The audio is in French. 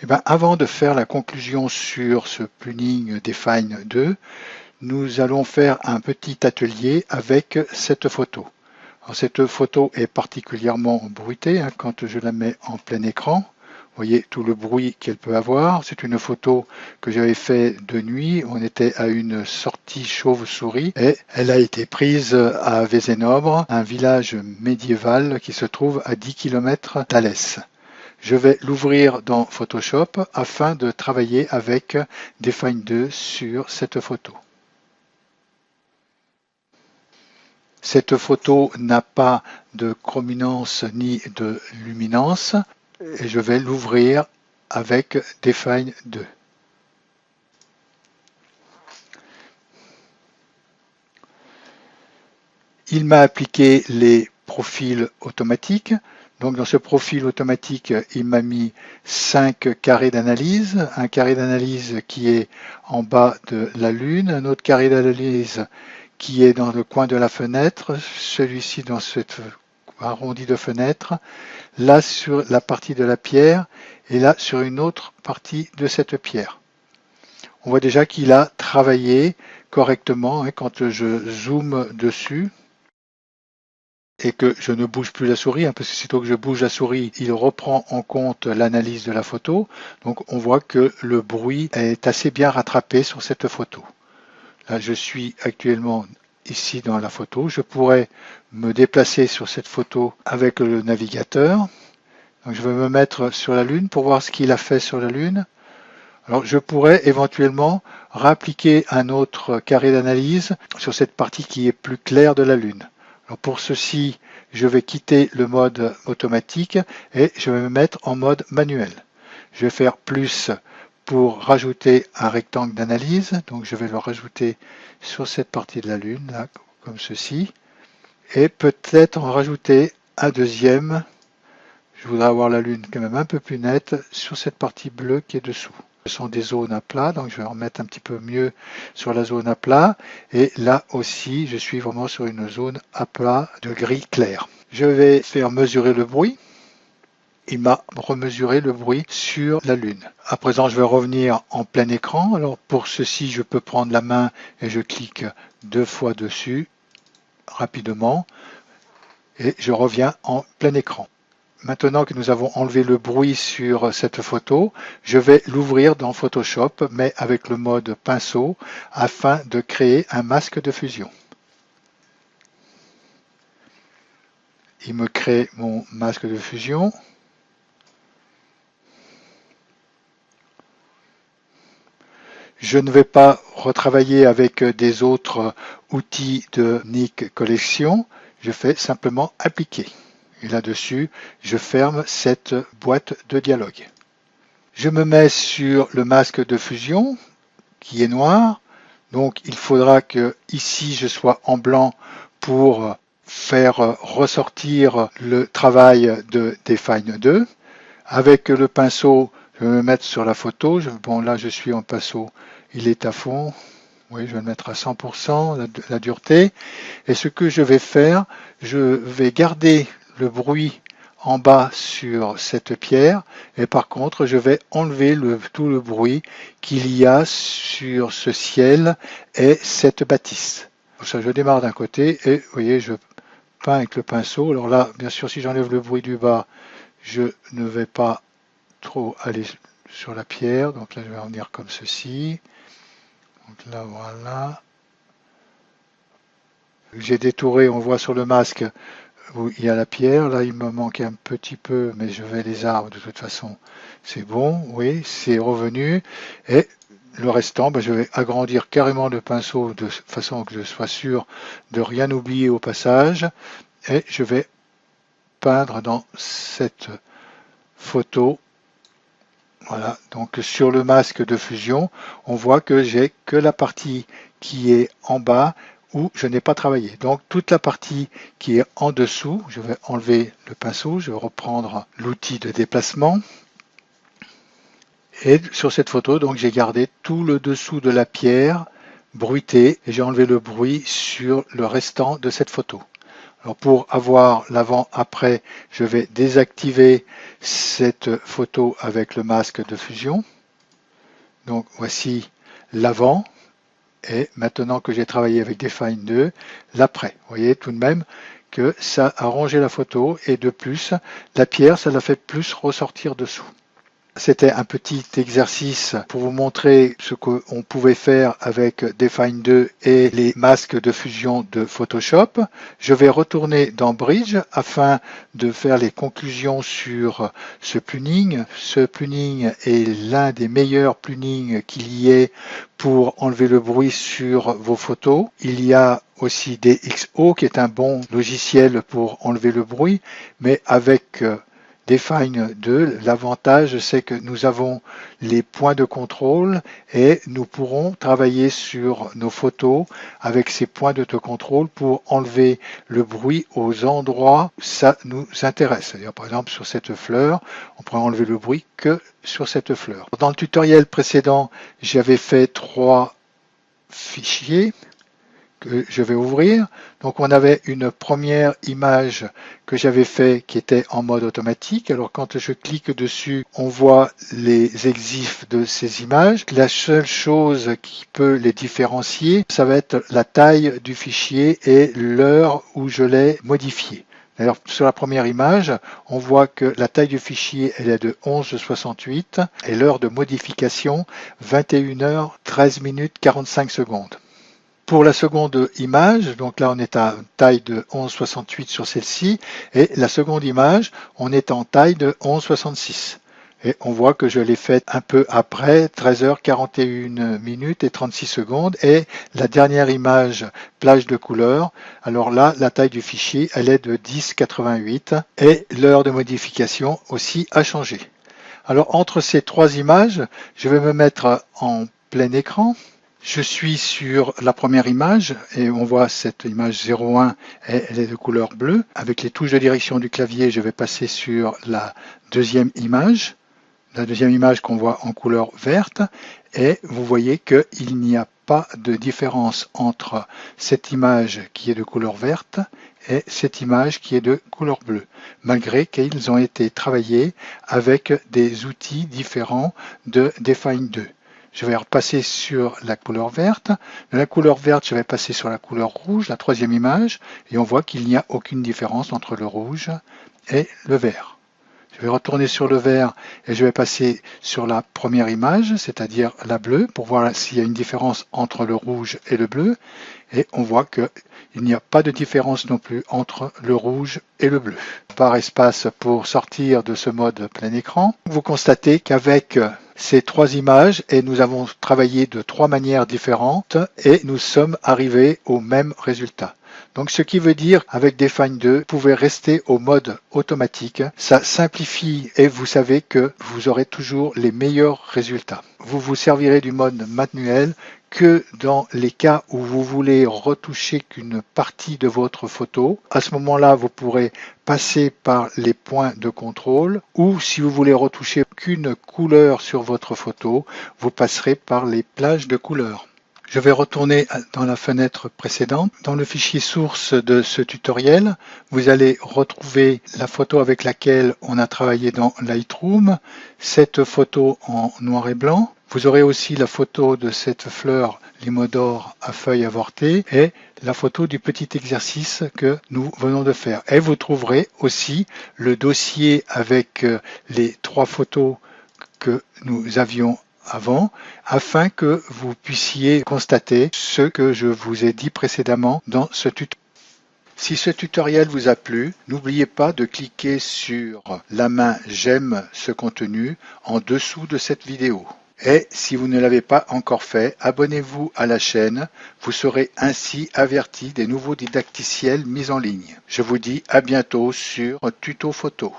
ben, avant de faire la conclusion sur ce plugin Define 2, nous allons faire un petit atelier avec cette photo. Alors, cette photo est particulièrement bruitée quand je la mets en plein écran. Vous voyez tout le bruit qu'elle peut avoir. C'est une photo que j'avais fait de nuit. On était à une sortie chauve-souris et elle a été prise à Vezenobre, un village médiéval qui se trouve à 10 km d'Alès. Je vais l'ouvrir dans Photoshop afin de travailler avec Define 2 sur cette photo. Cette photo n'a pas de chrominance ni de luminance et je vais l'ouvrir avec Define 2. Il m'a appliqué les profils automatiques. Donc dans ce profil automatique, il m'a mis 5 carrés d'analyse, un carré d'analyse qui est en bas de la lune, un autre carré d'analyse qui est dans le coin de la fenêtre, celui-ci dans cette arrondi de fenêtre, là sur la partie de la pierre et là sur une autre partie de cette pierre. On voit déjà qu'il a travaillé correctement quand je zoome dessus et que je ne bouge plus la souris, parce que sitôt que je bouge la souris, il reprend en compte l'analyse de la photo. Donc on voit que le bruit est assez bien rattrapé sur cette photo. Là, je suis actuellement ici dans la photo. Je pourrais me déplacer sur cette photo avec le navigateur. Donc, je vais me mettre sur la Lune pour voir ce qu'il a fait sur la Lune. Alors, je pourrais éventuellement réappliquer un autre carré d'analyse sur cette partie qui est plus claire de la Lune. Alors, pour ceci, je vais quitter le mode automatique et je vais me mettre en mode manuel. Je vais faire plus pour rajouter un rectangle d'analyse, donc je vais le rajouter sur cette partie de la Lune, là, comme ceci, et peut-être en rajouter un deuxième. Je voudrais avoir la Lune quand même un peu plus nette sur cette partie bleue qui est dessous. Ce sont des zones à plat, donc je vais remettre un petit peu mieux sur la zone à plat, et là aussi je suis vraiment sur une zone à plat de gris clair. Je vais faire mesurer le bruit. Il m'a remesuré le bruit sur la Lune. À présent, je vais revenir en plein écran. Alors pour ceci, je peux prendre la main et je clique 2 fois dessus rapidement et je reviens en plein écran. Maintenant que nous avons enlevé le bruit sur cette photo, je vais l'ouvrir dans Photoshop, mais avec le mode pinceau, afin de créer un masque de fusion. Il me crée mon masque de fusion. Je ne vais pas retravailler avec des autres outils de Nik Collection. Je fais simplement appliquer. Et là-dessus, je ferme cette boîte de dialogue. Je me mets sur le masque de fusion qui est noir. Donc il faudra que ici je sois en blanc pour faire ressortir le travail de Define 2. Avec le pinceau, je vais me mettre sur la photo. Bon, là, je suis en pinceau, il est à fond. Oui, je vais le mettre à 100%, la dureté. Et ce que je vais faire, je vais garder le bruit en bas sur cette pierre. Et par contre, je vais enlever tout le bruit qu'il y a sur ce ciel et cette bâtisse. Pour ça, je démarre d'un côté et vous voyez, je peins avec le pinceau. Alors là, bien sûr, si j'enlève le bruit du bas, je ne vais pas trop aller sur la pierre, donc là je vais en venir comme ceci, donc là voilà, j'ai détouré, on voit sur le masque où il y a la pierre, là il me manquait un petit peu, mais je vais les arbres de toute façon, c'est bon, oui, c'est revenu, et le restant, je vais agrandir carrément le pinceau de façon que je sois sûr de rien oublier au passage, et je vais peindre dans cette photo. Voilà, donc sur le masque de fusion, on voit que j'ai que la partie qui est en bas où je n'ai pas travaillé. Donc toute la partie qui est en dessous, je vais enlever le pinceau, je vais reprendre l'outil de déplacement. Et sur cette photo, donc j'ai gardé tout le dessous de la pierre bruité et j'ai enlevé le bruit sur le restant de cette photo. Alors pour avoir l'avant-après, je vais désactiver cette photo avec le masque de fusion. Donc voici l'avant. Et maintenant que j'ai travaillé avec Define 2, l'après. Vous voyez tout de même que ça a rangé la photo et de plus, la pierre, ça l'a fait plus ressortir dessous. C'était un petit exercice pour vous montrer ce qu'on pouvait faire avec Define 2 et les masques de fusion de Photoshop. Je vais retourner dans Bridge afin de faire les conclusions sur ce plugin. Ce plugin est l'un des meilleurs plugins qu'il y ait pour enlever le bruit sur vos photos. Il y a aussi DxO qui est un bon logiciel pour enlever le bruit, mais avec Define 2, l'avantage c'est que nous avons les points de contrôle et nous pourrons travailler sur nos photos avec ces points de contrôle pour enlever le bruit aux endroits où ça nous intéresse. C'est-à-dire par exemple sur cette fleur, on pourrait enlever le bruit que sur cette fleur. Dans le tutoriel précédent, j'avais fait 3 fichiers que je vais ouvrir. Donc on avait une première image que j'avais fait qui était en mode automatique. Alors quand je clique dessus, on voit les exifs de ces images. La seule chose qui peut les différencier, ça va être la taille du fichier et l'heure où je l'ai modifié. D'ailleurs, sur la première image, on voit que la taille du fichier elle est de 11,68 et l'heure de modification 21h13 45 secondes. Pour la seconde image, donc là on est à taille de 11,68 sur celle-ci, et la seconde image, on est en taille de 11,66. Et on voit que je l'ai faite un peu après, 13h41 minutes et 36 secondes. Et la dernière image, plage de couleur, alors là, la taille du fichier, elle est de 10,88 et l'heure de modification aussi a changé. Alors entre ces 3 images, je vais me mettre en plein écran. Je suis sur la première image et on voit cette image 01, elle est de couleur bleue. Avec les touches de direction du clavier, je vais passer sur la deuxième image. La deuxième image qu'on voit en couleur verte et vous voyez qu'il n'y a pas de différence entre cette image qui est de couleur verte et cette image qui est de couleur bleue, malgré qu'ils ont été travaillés avec des outils différents de Define 2. Je vais repasser sur la couleur verte. De la couleur verte, je vais passer sur la couleur rouge, la troisième image, et on voit qu'il n'y a aucune différence entre le rouge et le vert. Je vais retourner sur le vert et je vais passer sur la première image, c'est-à-dire la bleue, pour voir s'il y a une différence entre le rouge et le bleu. Et on voit qu'il n'y a pas de différence non plus entre le rouge et le bleu. Barre espace pour sortir de ce mode plein écran. Vous constatez qu'avec ces 3 images, et nous avons travaillé de 3 manières différentes, et nous sommes arrivés au même résultat. Donc ce qui veut dire avec Define 2, vous pouvez rester au mode automatique. Ça simplifie et vous savez que vous aurez toujours les meilleurs résultats. Vous vous servirez du mode manuel que dans les cas où vous voulez retoucher qu'une partie de votre photo. À ce moment-là, vous pourrez passer par les points de contrôle ou si vous voulez retoucher qu'une couleur sur votre photo, vous passerez par les plages de couleurs. Je vais retourner dans la fenêtre précédente. Dans le fichier source de ce tutoriel, vous allez retrouver la photo avec laquelle on a travaillé dans Lightroom, cette photo en noir et blanc. Vous aurez aussi la photo de cette fleur limodore à feuilles avortées et la photo du petit exercice que nous venons de faire. Et vous trouverez aussi le dossier avec les 3 photos que nous avions avant, afin que vous puissiez constater ce que je vous ai dit précédemment dans ce tutoriel. Si ce tutoriel vous a plu, n'oubliez pas de cliquer sur la main « J'aime ce contenu » en dessous de cette vidéo. Et si vous ne l'avez pas encore fait, abonnez-vous à la chaîne, vous serez ainsi averti des nouveaux didacticiels mis en ligne. Je vous dis à bientôt sur Tuto Photo.